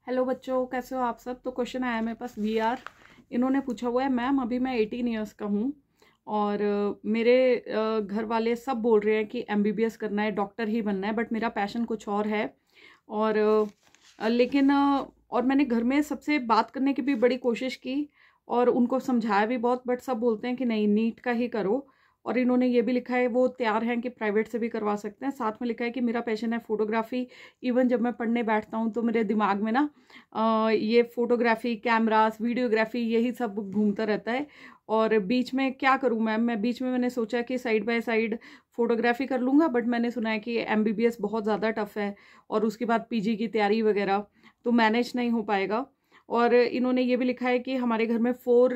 Hello बच्चों, कैसे हो आप सब। तो क्वेश्चन आया मेरे पास VR। इन्होंने पूछा हुआ है, मैम अभी मैं 18 ईयर्स का हूँ और मेरे घर वाले सब बोल रहे हैं कि MBBS करना है, डॉक्टर ही बनना है, बट मेरा पैशन कुछ और है। और लेकिन और मैंने घर में सबसे बात करने की भी बड़ी कोशिश की और उनको समझाया भी बहुत, बट सब बोलते हैं कि नहीं, नीट का ही करो। और इन्होंने ये भी लिखा है वो तैयार हैं कि प्राइवेट से भी करवा सकते हैं। साथ में लिखा है कि मेरा पैशन है फोटोग्राफी। इवन जब मैं पढ़ने बैठता हूँ तो मेरे दिमाग में ना ये फोटोग्राफी, कैमरास, वीडियोग्राफी, यही सब घूमता रहता है। और बीच में क्या करूँ मैम, मैं बीच में मैंने सोचा कि साइड बाय साइड फोटोग्राफी कर लूँगा, बट मैंने सुना है कि MBBS बहुत ज़्यादा टफ है और उसके बाद PG की तैयारी वगैरह, तो मैनेज नहीं हो पाएगा। और इन्होंने ये भी लिखा है कि हमारे घर में 4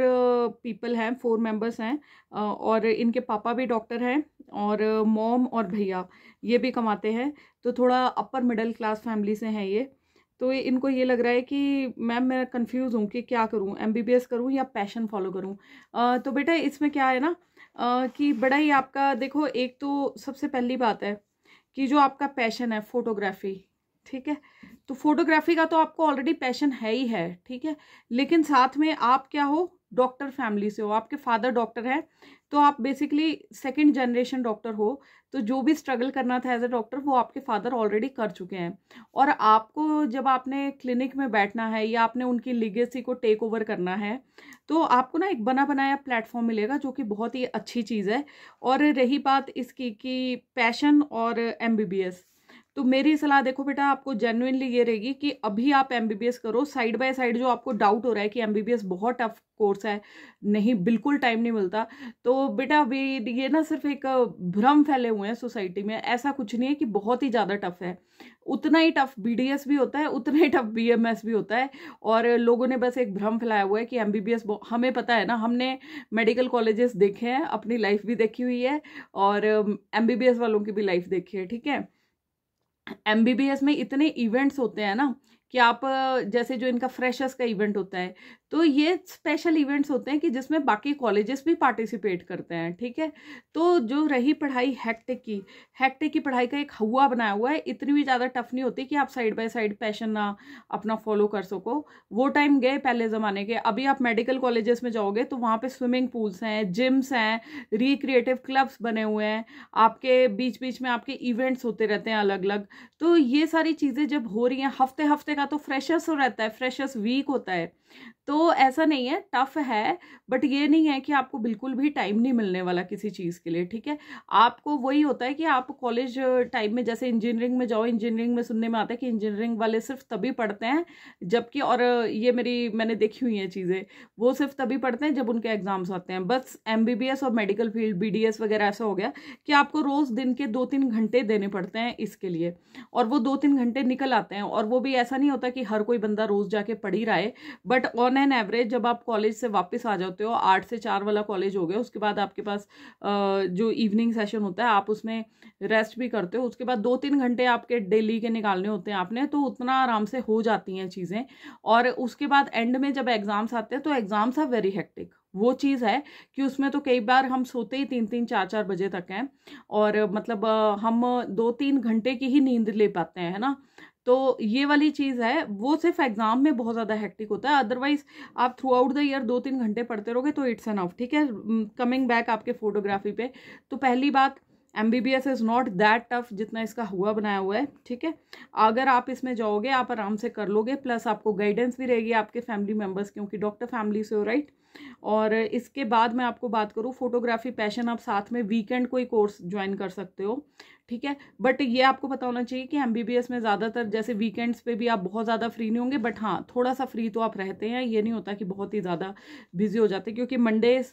पीपल हैं, 4 मेंबर्स हैं और इनके पापा भी डॉक्टर हैं और मॉम और भैया ये भी कमाते हैं, तो थोड़ा अपर मिडिल क्लास फैमिली से हैं ये। तो इनको ये लग रहा है कि मैम मैं कंफ्यूज हूँ कि क्या करूँ, MBBS करूँ या पैशन फॉलो करूँ। तो बेटा इसमें क्या है ना, कि बड़ा ही आपका देखो, एक तो सबसे पहली बात है कि जो आपका पैशन है फोटोग्राफी, ठीक है, तो फोटोग्राफी का तो आपको ऑलरेडी पैशन है ही है, ठीक है। लेकिन साथ में आप क्या हो, डॉक्टर फैमिली से हो, आपके फादर डॉक्टर हैं, तो आप बेसिकली सेकंड जनरेशन डॉक्टर हो। तो जो भी स्ट्रगल करना था एज ए डॉक्टर वो आपके फादर ऑलरेडी कर चुके हैं। और आपको जब आपने क्लिनिक में बैठना है या आपने उनकी लिगेसी को टेक ओवर करना है, तो आपको ना एक बना बनाया प्लेटफॉर्म मिलेगा, जो कि बहुत ही अच्छी चीज़ है। और रही बात इसकी कि पैशन और MBBS, तो मेरी सलाह देखो बेटा, आपको जेन्युइनली ये रहेगी कि अभी आप MBBS करो साइड बाय साइड। जो आपको डाउट हो रहा है कि MBBS बहुत टफ कोर्स है, नहीं बिल्कुल टाइम नहीं मिलता, तो बेटा अभी ये ना सिर्फ एक भ्रम फैले हुए हैं सोसाइटी में। ऐसा कुछ नहीं है कि बहुत ही ज़्यादा टफ है। उतना ही टफ BDS भी होता है, उतना ही टफ BMS भी होता है। और लोगों ने बस एक भ्रम फैलाया हुआ है कि MBBS, हमें पता है ना, हमने मेडिकल कॉलेजेस देखे हैं, अपनी लाइफ भी देखी हुई है और MBBS वालों की भी लाइफ देखी है, ठीक है। MBBS में इतने इवेंट्स होते हैं ना कि आप जैसे जो इनका फ्रेशर्स का इवेंट होता है, तो ये स्पेशल इवेंट्स होते हैं कि जिसमें बाकी कॉलेजेस भी पार्टिसिपेट करते हैं, ठीक है। तो जो रही पढ़ाई हेक्टिक की पढ़ाई का एक हवा बनाया हुआ है, इतनी भी ज़्यादा टफ नहीं होती कि आप साइड बाय साइड पैशन ना अपना फॉलो कर सको। वो टाइम गए पहले ज़माने के। अभी आप मेडिकल कॉलेजेस में जाओगे तो वहाँ पे स्विमिंग पूल्स हैं, जिम्स हैं, रिक्रिएटिव क्लब्स बने हुए हैं, आपके बीच बीच में आपके इवेंट्स होते रहते हैं अलग अलग। तो ये सारी चीज़ें जब हो रही हैं, हफ्ते हफ्ते का तो फ्रेशर्स रहता है, फ्रेशर्स वीक होता है, तो ऐसा नहीं है, टफ है, बट ये नहीं है कि आपको बिल्कुल भी टाइम नहीं मिलने वाला किसी चीज़ के लिए, ठीक है। आपको वही होता है कि आप कॉलेज टाइम में जैसे इंजीनियरिंग में जाओ, इंजीनियरिंग में सुनने में आता है कि इंजीनियरिंग वाले सिर्फ तभी पढ़ते हैं जबकि, और ये मैंने देखी हुई हैं चीज़ें, वो सिर्फ तभी पढ़ते हैं जब उनके एग्जाम्स आते हैं। बस MBBS और मेडिकल फील्ड BDS वगैरह ऐसा हो गया कि आपको रोज़ दिन के 2-3 घंटे देने पड़ते हैं इसके लिए, और वो 2-3 घंटे निकल आते हैं। और वो भी ऐसा नहीं होता कि हर कोई बंदा रोज़ जाके पढ़ ही रहा है, बट ऑन एन एवरेज जब आप कॉलेज से वापस आ जाते हो, 8 से 4 वाला कॉलेज हो गया, उसके बाद आपके पास जो इवनिंग सेशन होता है आप उसमें रेस्ट भी करते हो, उसके बाद 2-3 घंटे आपके डेली के निकालने होते हैं आपने, तो उतना आराम से हो जाती हैं चीज़ें। और उसके बाद एंड में जब एग्जाम्स आते हैं तो एग्जाम्स आर वेरी हेक्टिक। वो चीज़ है कि उसमें तो कई बार हम सोते ही 3-3, 4-4 बजे तक हैं, और मतलब हम 2-3 घंटे की ही नींद ले पाते हैं, है ना। तो ये वाली चीज़ है, वो सिर्फ एग्जाम में बहुत ज़्यादा हेक्टिक होता है, अदरवाइज आप थ्रू आउट द ईयर 2-3 घंटे पढ़ते रहोगे तो इट्स एनफ, ठीक है। कमिंग बैक आपके फोटोग्राफी पे, तो पहली बात, MBBS is not that tough जितना इसका हुआ बनाया हुआ है, ठीक है। अगर आप इसमें जाओगे आप आराम से कर लोगे, प्लस आपको गाइडेंस भी रहेगी आपके फैमिली मेम्बर्स, क्योंकि डॉक्टर फैमिली से हो, राइट। और इसके बाद मैं आपको बात करूँ, फोटोग्राफी पैशन, आप साथ में वीकेंड कोई कोर्स ज्वाइन कर सकते हो, ठीक है। बट ये आपको पता होना चाहिए कि MBBS में ज़्यादातर जैसे वीकेंड्स पे भी आप बहुत ज़्यादा फ्री नहीं होंगे, बट हाँ थोड़ा सा फ्री तो आप रहते हैं। ये नहीं होता कि बहुत ही ज़्यादा बिजी हो जाते, क्योंकि मंडेज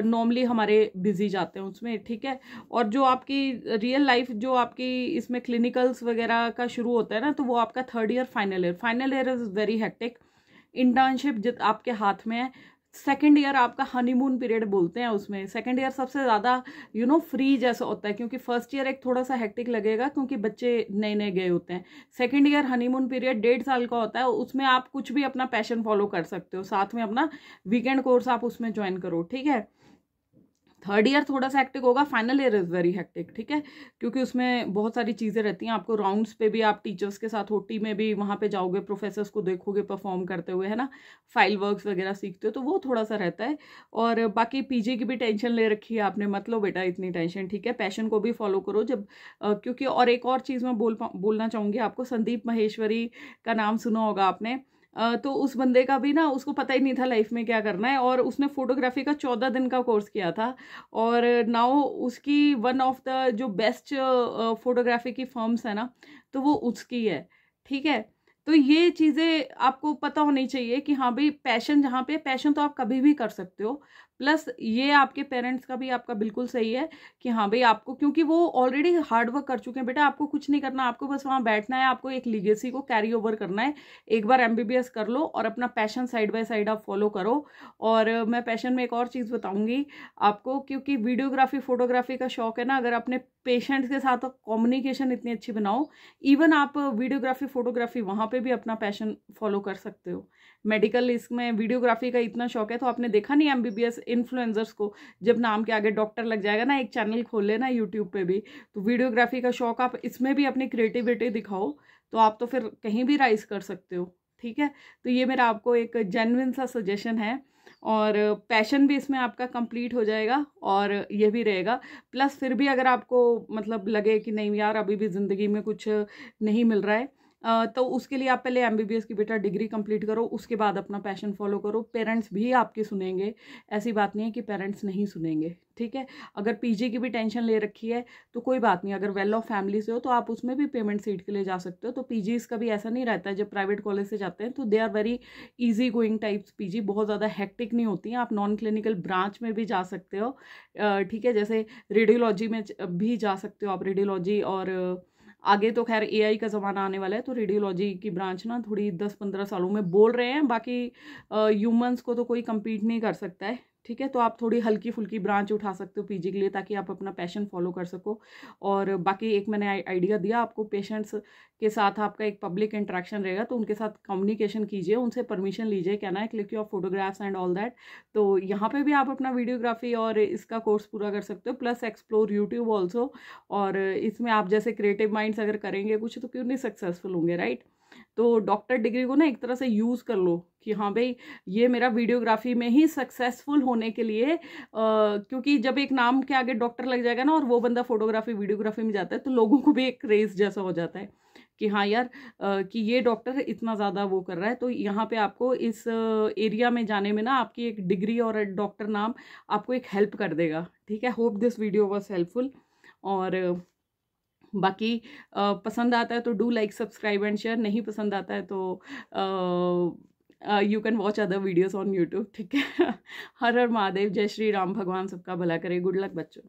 नॉर्मली हमारे बिजी जाते हैं उसमें, ठीक है। और जो आपकी रियल लाइफ, जो आपकी इसमें क्लिनिकल्स वगैरह का शुरू होता है ना, तो वो आपका 3rd year final year is very hectic. Internship जित आपके हाथ में है। 2nd ईयर आपका हनीमून पीरियड बोलते हैं उसमें। 2nd ईयर सबसे ज़्यादा फ्री जैसा होता है, क्योंकि 1st ईयर एक थोड़ा सा हेक्टिक लगेगा क्योंकि बच्चे नए नए गए होते हैं। 2nd ईयर हनीमून पीरियड 1.5 साल का होता है, उसमें आप कुछ भी अपना पैशन फॉलो कर सकते हो, साथ में अपना वीकेंड कोर्स आप उसमें ज्वाइन करो, ठीक है। थर्ड ईयर थोड़ा सा हेक्टिक होगा, final year is very hectic, ठीक है, क्योंकि उसमें बहुत सारी चीज़ें रहती हैं। आपको राउंड्स पे भी आप टीचर्स के साथ ओटी में भी वहाँ पे जाओगे, प्रोफेसर्स को देखोगे परफॉर्म करते हुए, है ना, फाइल वर्क्स वगैरह सीखते हो, तो वो थोड़ा सा रहता है। और बाकी पीजी की भी टेंशन ले रखी है आपने, मत लो बेटा इतनी टेंशन, ठीक है, पैशन को भी फॉलो करो जब क्योंकि और एक और चीज़ मैं बोलना चाहूँगी आपको, संदीप माहेश्वरी का नाम सुना होगा आपने। तो उस बंदे का भी ना, उसको पता ही नहीं था लाइफ में क्या करना है, और उसने फोटोग्राफी का 14 दिन का कोर्स किया था, और नाउ उसकी वन ऑफ द जो बेस्ट फोटोग्राफी की फर्म्स है ना, तो वो उसकी है, ठीक है। तो ये चीज़ें आपको पता होनी चाहिए कि हाँ भाई, पैशन जहाँ पे, पैशन तो आप कभी भी कर सकते हो। प्लस ये आपके पेरेंट्स का भी आपका बिल्कुल सही है कि हाँ भाई आपको, क्योंकि वो ऑलरेडी हार्ड वर्क कर चुके हैं बेटा, आपको कुछ नहीं करना, आपको बस वहाँ बैठना है, आपको एक लीगेसी को कैरी ओवर करना है। एक बार एमबीबीएस कर लो और अपना पैशन साइड बाय साइड आप फॉलो करो। और मैं पैशन में एक और चीज़ बताऊंगी आपको, क्योंकि वीडियोग्राफी फोटोग्राफी का शौक है ना, अगर अपने पेशेंट्स के साथ कम्युनिकेशन इतनी अच्छी बनाओ, इवन आप वीडियोग्राफी फोटोग्राफी वहाँ पे भी अपना पैशन फॉलो कर सकते हो। मेडिकल इसमें वीडियोग्राफी का इतना शौक है, तो आपने देखा नहीं एमबीबीएस इन्फ्लुएंसर्स को, जब नाम के आगे डॉक्टर लग जाएगा ना, एक चैनल खोल लेना यूट्यूब पे भी, तो वीडियोग्राफी का शौक आप इसमें भी अपनी क्रिएटिविटी दिखाओ, तो आप तो फिर कहीं भी राइज कर सकते हो, ठीक है। तो ये मेरा आपको एक जेन्युइन सा सजेशन है, और पैशन भी इसमें आपका कंप्लीट हो जाएगा और ये भी रहेगा। प्लस फिर भी अगर आपको मतलब लगे कि नहीं यार अभी भी ज़िंदगी में कुछ नहीं मिल रहा है, तो उसके लिए आप पहले एमबीबीएस की बेटा डिग्री कंप्लीट करो, उसके बाद अपना पैशन फॉलो करो। पेरेंट्स भी आपके सुनेंगे, ऐसी बात नहीं है कि पेरेंट्स नहीं सुनेंगे, ठीक है। अगर पीजी की भी टेंशन ले रखी है तो कोई बात नहीं, अगर वेल ऑफ फैमिली से हो तो आप उसमें भी पेमेंट सीट के लिए जा सकते हो। तो पीजीज का भी ऐसा नहीं रहता है, जब प्राइवेट कॉलेज से जाते हैं तो they are very easy going types PG, बहुत ज़्यादा हेक्टिक नहीं होती हैं। आप नॉन क्लिनिकल ब्रांच में भी जा सकते हो, ठीक है, जैसे रेडियोलॉजी में भी जा सकते हो आप, रेडियोलॉजी, और आगे तो खैर एआई का ज़माना आने वाला है, तो रेडियोलॉजी की ब्रांच ना थोड़ी 10-15 सालों में बोल रहे हैं, बाकी ह्यूमंस को तो कोई कम्पीट नहीं कर सकता है, ठीक है। तो आप थोड़ी हल्की फुल्की ब्रांच उठा सकते हो पीजी के लिए, ताकि आप अपना पैशन फॉलो कर सको। और बाकी एक मैंने आइडिया दिया आपको, पेशेंट्स के साथ आपका एक पब्लिक इंटरेक्शन रहेगा, तो उनके साथ कम्युनिकेशन कीजिए, उनसे परमिशन लीजिए, कहना है click your photographs and all that. तो यहाँ पे भी आप अपना वीडियोग्राफी और इसका कोर्स पूरा कर सकते हो, प्लस एक्सप्लोर यूट्यूब ऑल्सो। और इसमें आप जैसे क्रिएटिव माइंड्स अगर करेंगे कुछ, तो क्यों नहीं सक्सेसफुल होंगे, राइट। तो डॉक्टर डिग्री को ना एक तरह से यूज़ कर लो कि हाँ भाई ये मेरा वीडियोग्राफी में ही सक्सेसफुल होने के लिए, क्योंकि जब एक नाम के आगे डॉक्टर लग जाएगा ना, और वो बंदा फोटोग्राफी वीडियोग्राफी में जाता है, तो लोगों को भी एक क्रेज जैसा हो जाता है कि हाँ यार कि ये डॉक्टर इतना ज़्यादा वो कर रहा है। तो यहाँ पे आपको इस एरिया में जाने में ना आपकी एक डिग्री और डॉक्टर नाम आपको एक हेल्प कर देगा, ठीक है। Hope this video was helpful. और बाकी पसंद आता है तो do like subscribe and share, नहीं पसंद आता है तो you can watch other videos on YouTube, ठीक है। हर हर महादेव, जय श्री राम, भगवान सबका भला करे। गुड लक बच्चों।